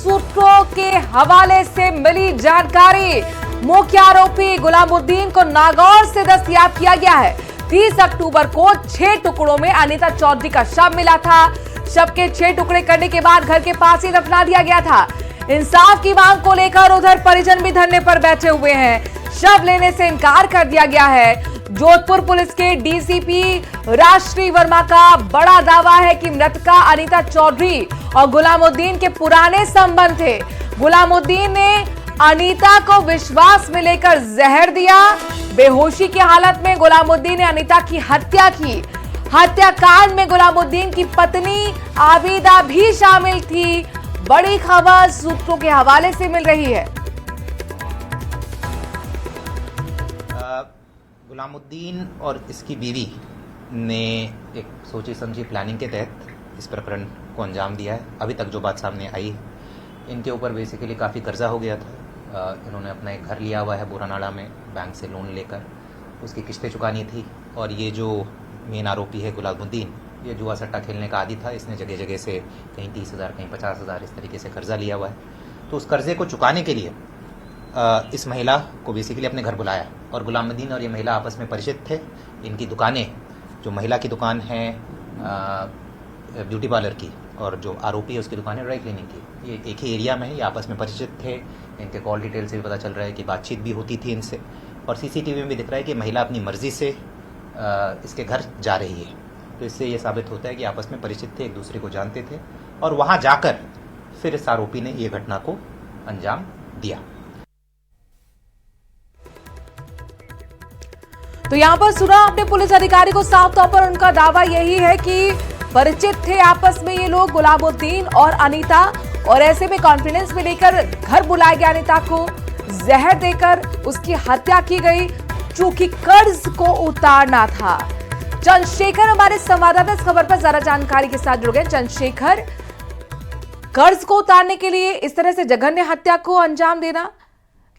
सूत्रों के हवाले से मिली जानकारी, मुख्य आरोपी गुलामुद्दीन को नागौर से दस्तयाब किया गया है। 30 अक्टूबर को 6 टुकड़ों में अनीता चौधरी का शव मिला था। शव के 6 टुकड़े करने के बाद घर के पास ही दफना दिया गया था। इंसाफ की मांग को लेकर उधर परिजन भी धरने पर बैठे हुए हैं। शव लेने से इनकार कर दिया गया है। जोधपुर पुलिस के डीसीपी राजश्री वर्मा का बड़ा दावा है कि मृतका अनीता चौधरी और गुलामुद्दीन के पुराने संबंध थे। गुलामुद्दीन ने अनीता को विश्वास में लेकर जहर दिया। बेहोशी की हालत में गुलामुद्दीन ने अनीता की हत्या की। हत्याकांड में गुलामुद्दीन की पत्नी आबिदा भी शामिल थी। बड़ी खबर सूत्रों के हवाले से मिल रही है। गुलामुद्दीन और इसकी बीवी ने एक सोची समझी प्लानिंग के तहत इस प्रकरण को अंजाम दिया है। अभी तक जो बात सामने आई, इनके ऊपर बेसिकली काफ़ी कर्जा हो गया था। इन्होंने अपना एक घर लिया हुआ है बोरानाड़ा में बैंक से लोन लेकर, उसकी किस्तें चुकानी थी। और ये जो मेन आरोपी है गुलामुद्दीन, ये जुआ सट्टा खेलने का आदी था। इसने जगह जगह से कहीं 30,000 कहीं 50,000 इस तरीके से कर्जा लिया हुआ है। तो उस कर्जे को चुकाने के लिए इस महिला को बेसिकली अपने घर बुलाया। और गुलामुद्दीन और ये महिला आपस में परिचित थे। इनकी दुकानें, जो महिला की दुकान है ब्यूटी पार्लर की और जो आरोपी है उसकी दुकान है ड्राई क्लीनिंग की, ये एक ही एरिया में है। ये आपस में परिचित थे। इनके कॉल डिटेल से भी पता चल रहा है कि बातचीत भी होती थी इनसे। और सीसीटीवी में भी दिख रहा है कि महिला अपनी मर्जी से इसके घर जा रही है। तो इससे ये साबित होता है कि आपस में परिचित थे, एक दूसरे को जानते थे। और वहाँ जाकर फिर इस आरोपी ने ये घटना को अंजाम दिया। तो यहां पर सुना आपने पुलिस अधिकारी को, साफ तौर पर उनका दावा यही है कि परिचित थे आपस में ये लोग, गुलामुद्दीन और अनीता। और ऐसे में कॉन्फिडेंस में लेकर घर बुलाया गया अनीता को, जहर देकर उसकी हत्या की गई, चूंकि कर्ज को उतारना था। चंद्रशेखर हमारे संवाददाता इस खबर पर ज्यादा जानकारी के साथ जुड़ गए। चंद्रशेखर, कर्ज को उतारने के लिए इस तरह से जघन्य हत्या को अंजाम देना,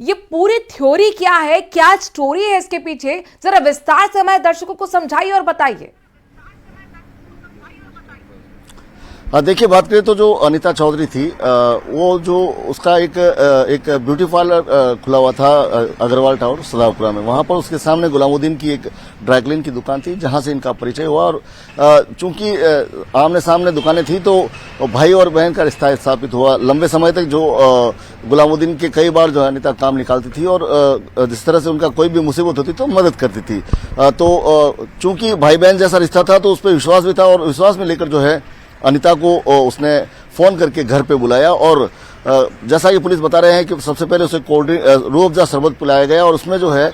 ये पूरी थ्योरी क्या है, क्या स्टोरी है इसके पीछे, जरा विस्तार से हमारे दर्शकों को समझाइए और बताइए। देखिए, बात करें तो जो अनीता चौधरी थी, वो जो उसका एक ब्यूटी पार्लर खुला हुआ था अग्रवाल टावर सदापुरा में। वहां पर उसके सामने गुलामुद्दीन की एक ड्राई क्लीन की दुकान थी, जहां से इनका परिचय हुआ। और चूंकि आमने सामने दुकानें थी तो भाई और बहन का रिश्ता स्थापित हुआ। लंबे समय तक जो गुलामुद्दीन के कई बार जो है अनीता काम निकालती थी और जिस तरह से उनका कोई भी मुसीबत होती तो मदद करती थी। तो चूंकि भाई बहन जैसा रिश्ता था तो उस पर विश्वास भी था। और विश्वास में लेकर जो है अनीता को उसने फोन करके घर पे बुलाया। और जैसा कि पुलिस बता रहे हैं कि सबसे पहले उसे कोल्ड ड्रिंक रूह अफ़ज़ा शरबत पिलाया गया और उसमें जो है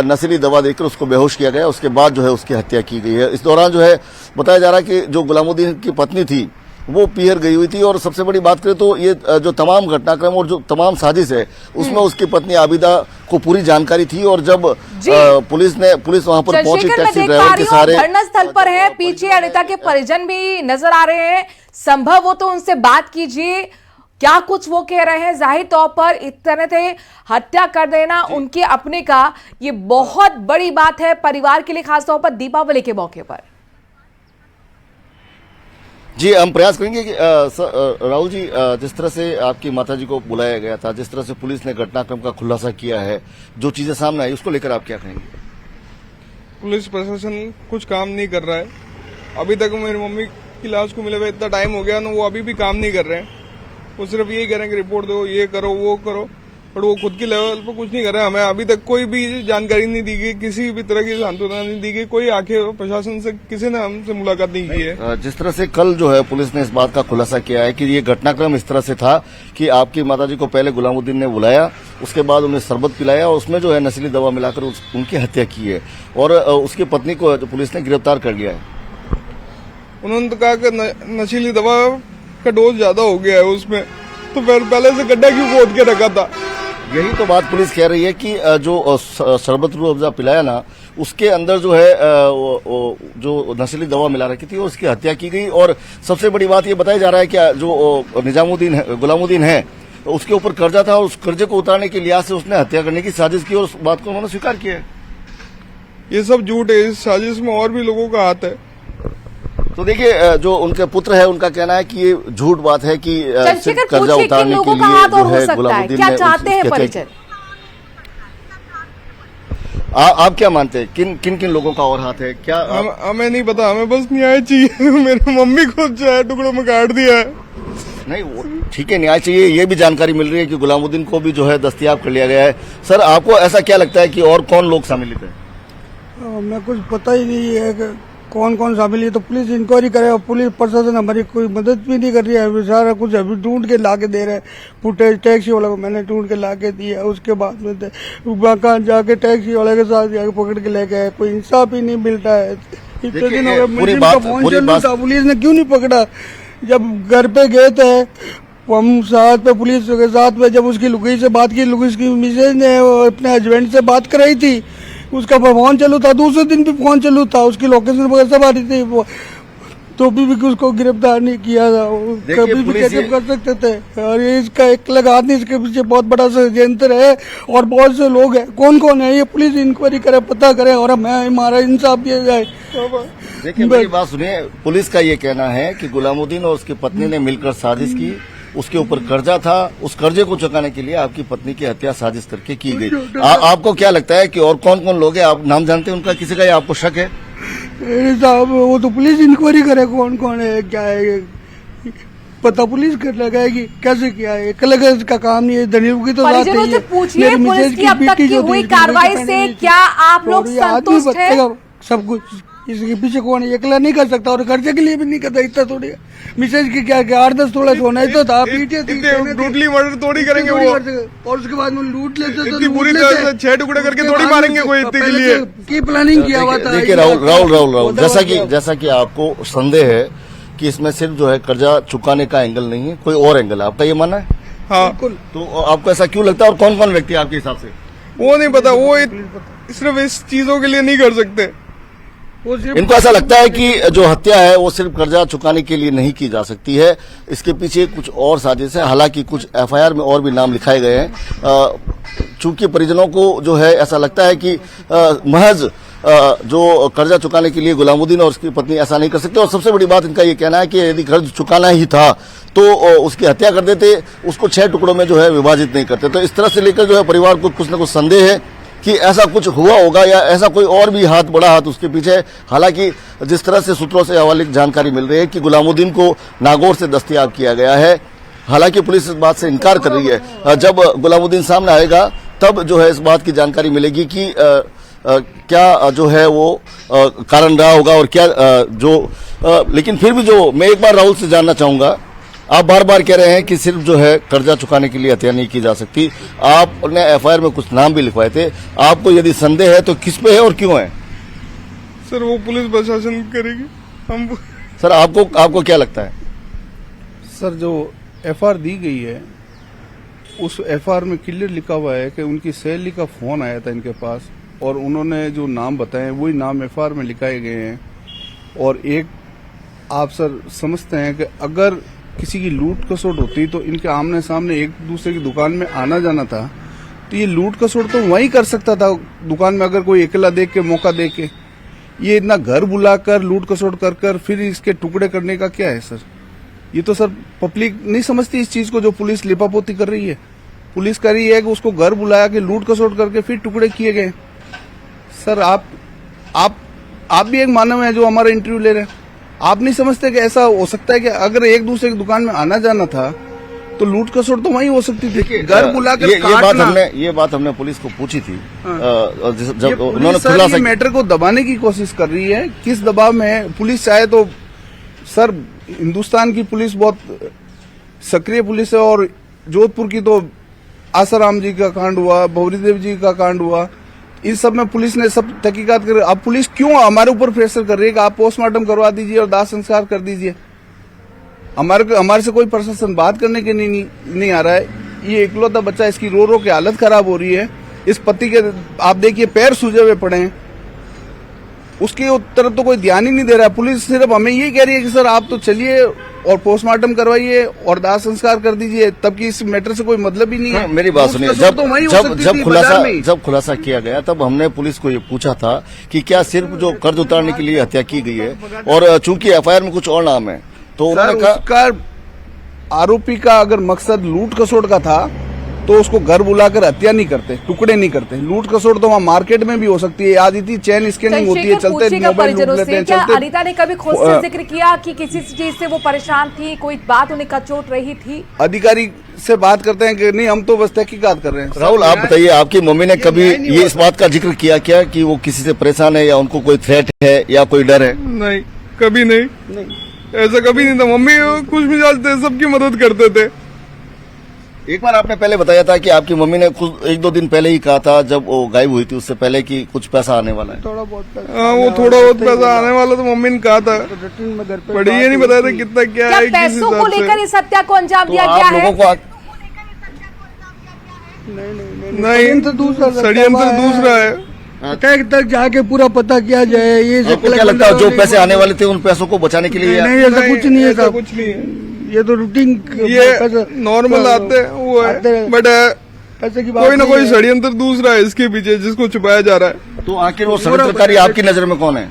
नशीली दवा देकर उसको बेहोश किया गया। उसके बाद जो है उसकी हत्या की गई है। इस दौरान जो है बताया जा रहा है कि जो गुलामुद्दीन की पत्नी थी वो पीहर गई हुई थी। और सबसे बड़ी बात करें तो ये जो तमाम घटनाक्रम और जो तमाम साजिश है उसमें उसकी पत्नी आबिदा को पूरी जानकारी थी। और जब पुलिस वहां पर पहुंची टैक्सी ड्राइवर के सहारे, घटनास्थल पर है, पीछे अनीता के परिजन भी नजर आ रहे हैं। संभव हो तो उनसे बात कीजिए, क्या कुछ वो कह रहे हैं। जाहिर तौर पर इस तरह से हत्या कर देना उनके अपने का, ये बहुत बड़ी बात है परिवार के लिए, खासतौर पर दीपावली के मौके पर। जी, हम प्रयास करेंगे कि राहुल जी, जिस तरह से आपकी माताजी को बुलाया गया था, जिस तरह से पुलिस ने घटनाक्रम का खुलासा किया है, जो चीजें सामने आई उसको लेकर आप क्या कहेंगे? पुलिस प्रशासन कुछ काम नहीं कर रहा है। अभी तक मेरी मम्मी की लाश को मिले हुए इतना टाइम हो गया ना, वो अभी भी काम नहीं कर रहे हैं। वो सिर्फ यही कह रहे हैं कि रिपोर्ट दो, ये करो, वो करो, पर वो खुद की लेवल पर कुछ नहीं कर रहे हैं। हमें अभी तक कोई भी जानकारी नहीं दी गई, किसी भी तरह की सांत्वना नहीं दी गई। कोई आके प्रशासन से किसी ने हमसे मुलाकात नहीं की है। जिस तरह से कल जो है पुलिस ने इस बात का खुलासा किया है कि ये घटनाक्रम इस तरह से था कि आपकी माताजी को पहले गुलामुद्दीन ने बुलाया, उसके बाद उन्हें शरबत पिलाया और उसमें जो है नशीली दवा मिलाकर उनकी हत्या की है। और उसकी पत्नी को पुलिस ने गिरफ्तार कर लिया है। उन्होंने तो कहा कि नशीली दवा का डोज ज्यादा हो गया है उसमें, तो फिर पहले से गड्ढा क्यों खोद के रखा था। यही तो बात पुलिस कह रही है कि जो शरबत रूह अफ़ज़ा पिलाया ना, उसके अंदर जो है जो नशीली दवा मिला रखी थी उसकी हत्या की गई। और सबसे बड़ी बात ये बताया जा रहा है कि जो गुलामुद्दीन है उसके ऊपर कर्जा था और उस कर्जे को उतारने के लिहाज से उसने हत्या करने की साजिश की और उस बात को उन्होंने स्वीकार किया है। ये सब झूठ है, इस साजिश में और भी लोगों का हाथ है। तो देखिए जो उनके पुत्र है उनका कहना है कि ये झूठ बात है कि चंद्रशेखर कर्जा पूछिए किन उतारने के लोगों का लिए हाथ जो और हो है सकता है, गुलामुद्दीन क्या ने चाहते हैं उसके परिचय? आप क्या मानते हैं किन किन लोगों का और हाथ है क्या हमें नहीं पता, हमें बस न्याय चाहिए। मेरी मम्मी को जो है टुकड़ों में काट दिया है। नहीं वो ठीक है, न्याय चाहिए। ये भी जानकारी मिल रही है कि गुलामुद्दीन को भी जो है दस्तयाब कर लिया गया है। सर आपको ऐसा क्या लगता है कि और कौन लोग सम्मिलित है? हमें कुछ पता ही नहीं है कि कौन कौन शामिल है, तो पुलिस इंक्वायरी करे और पुलिस प्रशासन हमारी कोई मदद भी नहीं कर रही है। सारा कुछ अभी ढूंढ के ला के दे रहे हैं। फुटेज टैक्सी वाले को मैंने ढूंढ के ला के दिया, उसके बाद में वहाँ जाके टैक्सी वाले के साथ जाके पकड़ के लेके आए। कोई इंसाफ ही नहीं मिलता है। इतने दिन हो गए, मुझे का फोन चालू था, पुलिस ने क्यों नहीं पकड़ा? जब घर पे गए थे हम साथ पे पुलिस के साथ में, जब उसकी लुगाई से बात की, लुगाई की मिसेज ने अपने हस्बैंड से बात कराई थी, उसका फोन चालू था, दूसरे दिन भी फोन चालू था, उसकी लोकेशन वगैरह सब आ रही थी, वो तो भी उसको गिरफ्तार नहीं किया था। कभी भी कैसे कर सकते थे? और ये इसका एक लगा नहीं, इसके पीछे बहुत बड़ा षड्यंत्र है और बहुत से लोग हैं। कौन कौन है ये पुलिस इंक्वायरी करे, पता करे और हमारा इंसाफ दिया जाए। देखिए मेरी बात सुनिए, पुलिस का ये कहना है कि गुलामुद्दीन और उसकी पत्नी ने मिलकर साजिश की, उसके ऊपर कर्जा था, उस कर्जे को चुकाने के लिए आपकी पत्नी की हत्या साजिश करके की गई। आपको क्या लगता है कि और कौन कौन लोग हैं? आप नाम जानते हैं उनका किसी का, या आपको शक है? साहब वो तो पुलिस इंक्वायरी करे कौन कौन है क्या है, पता पुलिस कर लगाएगी कैसे किया है। कलेक्टर का काम नहीं है। दलील की तो परिजनों से पूछिए पुलिस की अब तक की हुई कार्रवाई से क्या आप लोग संतुष्ट हैं? सब कुछ इसके पीछे कौन है, अकेला नहीं कर सकता और कर्जे के लिए भी नहीं करता। इतना थोड़ी मिसेज की क्या 8-10 तोड़ा सोना ही तो था, पीछे ब्रूटली मर्डर थोड़ी करेंगे वो, और उसके बाद में लूट लेते तो पूरी तरह से 6 टुकड़े करके थोड़ी मारेंगे कोई इतने के लिए की प्लानिंग किया हुआ था। देखिए राहुल जैसा कि आपको संदेह है कि इसमें सिर्फ जो है कर्जा चुकाने का एंगल नहीं है, कोई और एंगल है, आपका ये मानना है? हाँ। तो आपको ऐसा क्यों लगता है और कौन कौन व्यक्ति आपके हिसाब से? वो नहीं पता, वो सिर्फ इस चीजों के लिए नहीं कर सकते। इनको ऐसा लगता है कि जो हत्या है वो सिर्फ कर्जा चुकाने के लिए नहीं की जा सकती है, इसके पीछे कुछ और साजिश है। हालांकि कुछ एफआईआर में और भी नाम लिखाए गए हैं। चूंकि परिजनों को जो है ऐसा लगता है कि महज जो कर्जा चुकाने के लिए गुलामुद्दीन और उसकी पत्नी ऐसा नहीं कर सकते। और सबसे बड़ी बात इनका ये कहना है कि यदि कर्ज चुकाना ही था तो उसकी हत्या कर देते, उसको 6 टुकड़ों में जो है विभाजित नहीं करते। तो इस तरह से लेकर जो है परिवार को कुछ न कुछ संदेह है कि ऐसा कुछ हुआ होगा या ऐसा कोई और भी हाथ, बड़ा हाथ उसके पीछे है। हालांकि जिस तरह से सूत्रों से हवाले जानकारी मिल रही है कि गुलामुद्दीन को नागौर से दस्तयाब किया गया है। हालांकि पुलिस इस बात से इनकार कर रही है। जब गुलामुद्दीन सामने आएगा तब जो है इस बात की जानकारी मिलेगी कि क्या जो है वो कारण रहा होगा और क्या लेकिन फिर भी जो मैं एक बार राहुल से जानना चाहूंगा, आप बार बार कह रहे हैं कि सिर्फ जो है कर्जा चुकाने के लिए हत्या नहीं की जा सकती। आपने एफआईआर में कुछ नाम भी लिखवाए थे, आपको यदि संदेह है तो किस पे है और क्यों है? सर वो पुलिस प्रशासन करेगी। हम सर आपको क्या लगता है? सर जो एफआईआर दी गई है उस एफआईआर में क्लियर लिखा हुआ है कि उनकी सहेली का फोन आया था इनके पास और उन्होंने जो नाम बताए वही नाम एफआईआर में लिखाए गए हैं। और एक आप सर समझते हैं कि अगर किसी की लूट खसोट होती तो इनके आमने सामने एक दूसरे की दुकान में आना जाना था, तो ये लूट खसोट तो वहीं कर सकता था दुकान में, अगर कोई अकेला देख के मौका देख के। ये इतना घर बुलाकर लूट खसोट कर कर फिर इसके टुकड़े करने का क्या है सर? ये तो सर पब्लिक नहीं समझती इस चीज को, जो पुलिस लिपापोती कर रही है। पुलिस कर रही है कि उसको घर बुलाया कि लूट खसोट करके फिर टुकड़े किए गए। सर आप भी एक मानव है जो हमारा इंटरव्यू ले रहे हैं, आप नहीं समझते कि ऐसा हो सकता है कि अगर एक दूसरे की दुकान में आना जाना था तो लूट खसोट तो वहीं हो सकती थी। घर बुलाकर ये बात हमने पुलिस को पूछी थी। जब उन्होंने मैटर को दबाने की कोशिश कर रही है। किस दबाव में पुलिस चाहे तो सर, हिंदुस्तान की पुलिस बहुत सक्रिय पुलिस है और जोधपुर की तो आसाराम जी का कांड हुआ, भौरीदेव जी का कांड हुआ, इस सब में पुलिस ने सब तहकीकात कर। अब पुलिस क्यों हमारे ऊपर प्रेशर कर रही है कि आप पोस्टमार्टम करवा दीजिए और दाह संस्कार कर दीजिए? हमारे से कोई प्रशासन बात करने के नहीं आ रहा है। ये इकलौता बच्चा, इसकी रो रो के हालत खराब हो रही है। इस पति के आप देखिए पैर सूजे हुए पड़े हैं, उसकी तरफ तो कोई ध्यान ही नहीं दे रहा है। पुलिस सिर्फ हमें ये कह रही है कि सर आप तो चलिए और पोस्टमार्टम करवाइए और दाह संस्कार कर दीजिए, तब की इस मैटर से कोई मतलब ही नहीं है। मेरी बात सुनिए, तो वही हो सकती थी बाजार में ही। जब खुलासा किया गया तब हमने पुलिस को ये पूछा था कि क्या सिर्फ जो कर्ज उतारने के लिए हत्या की गई है, और चूंकि एफआईआर में कुछ और नाम है, तो उन्होंने कहा उसका आरोपी का अगर मकसद लूट खसोट का था तो उसको घर बुलाकर हत्या नहीं करते, टुकड़े नहीं करते। लूट खसोट तो वहाँ मार्केट में भी हो सकती है, आज इतनी चैन स्कैनिंग होती है, चलते मोबाइल लूट लेते हैं, क्या चलते। अनीता ने कभी खुद से जिक्र किया कि किसी चीज से वो परेशान थी, कोई बात उन्हें कचोट रही थी? अधिकारी से बात करते हैं कि नहीं, हम तो बस तहकीकात कर रहे हैं। राहुल, आप बताइए, आपकी मम्मी ने कभी ये इस बात का जिक्र किया क्या कि वो किसी से परेशान है या उनको कोई थ्रेट है या कोई डर है? नहीं, कभी नहीं, ऐसा कभी नहीं था। मम्मी कुछ भी जानते, सबकी मदद करते थे। एक बार आपने पहले बताया था कि आपकी मम्मी ने कुछ 1-2 दिन पहले ही कहा था, जब वो गायब हुई थी उससे पहले, कि कुछ पैसा आने वाला है। थोड़ा बहुत पैसा, हाँ, वो थोड़ा बहुत पैसा आने वाला तो मम्मी ने कहा था, रिटर्न में घर पे बट ये नहीं बताया था कितना क्या क्या है, किस पैसों को हिसाब से। लेकर इस हत्या को अंजाम तो दिया आप गया है? लोगों को नहीं, षड्यंत्र दूसरा है। अटैक तक जाके पूरा पता किया जाए। ये आपको क्या लगता है जो पैसे आने वाले थे उन पैसों को बचाने के लिए? नहीं, ऐसा कुछ नहीं है ऐसा साहब, कुछ नहीं है। ये तो रूटीन ये नॉर्मल आते हैं, वो है, बट पैसे की बात कोई ना नहीं कोई है। षड्यंत्र दूसरा है इसके पीछे, जिसको छुपाया जा रहा है। तो आखिर वो षड्यंत्रकारी आपकी नजर में कौन है?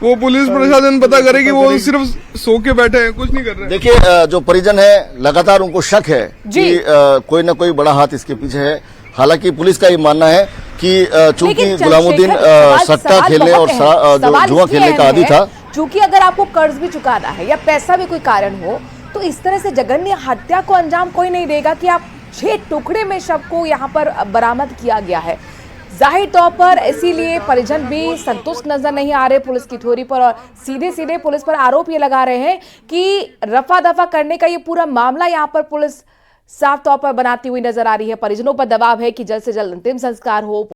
वो पुलिस प्रशासन पता करेगी, वो सिर्फ सो के बैठे हैं, कुछ नहीं कर रहे। देखिए, जो परिजन है लगातार उनको शक है जी। कि कोई ना कोई बड़ा हाथ इसके पीछे है। हालांकि पुलिस का ये मानना है कि चूंकि लेकिन गुलामुद्दीन चंद्रशेखर, सट्टा खेलने और जो सवाल जुआ इसलिए खेलने का अहम आदी है, था। चूंकि अगर आपको कर्ज भी चुकाना है या पैसा भी कोई कारण हो, तो इस तरह से जघन्य हत्या को अंजाम कोई नहीं देगा कि आप 6 टुकड़े में शव को यहाँ पर बरामद किया गया है। जाहिर तौर पर इसीलिए परिजन भी संतुष्ट नजर नहीं आ रहे पुलिस की थ्योरी पर, और सीधे सीधे पुलिस पर आरोप ये लगा रहे हैं कि रफा दफा करने का ये पूरा मामला यहाँ पर पुलिस साफ तौर पर बनाती हुई नजर आ रही है। परिजनों पर दबाव है कि जल्द से जल्द अंतिम संस्कार हो।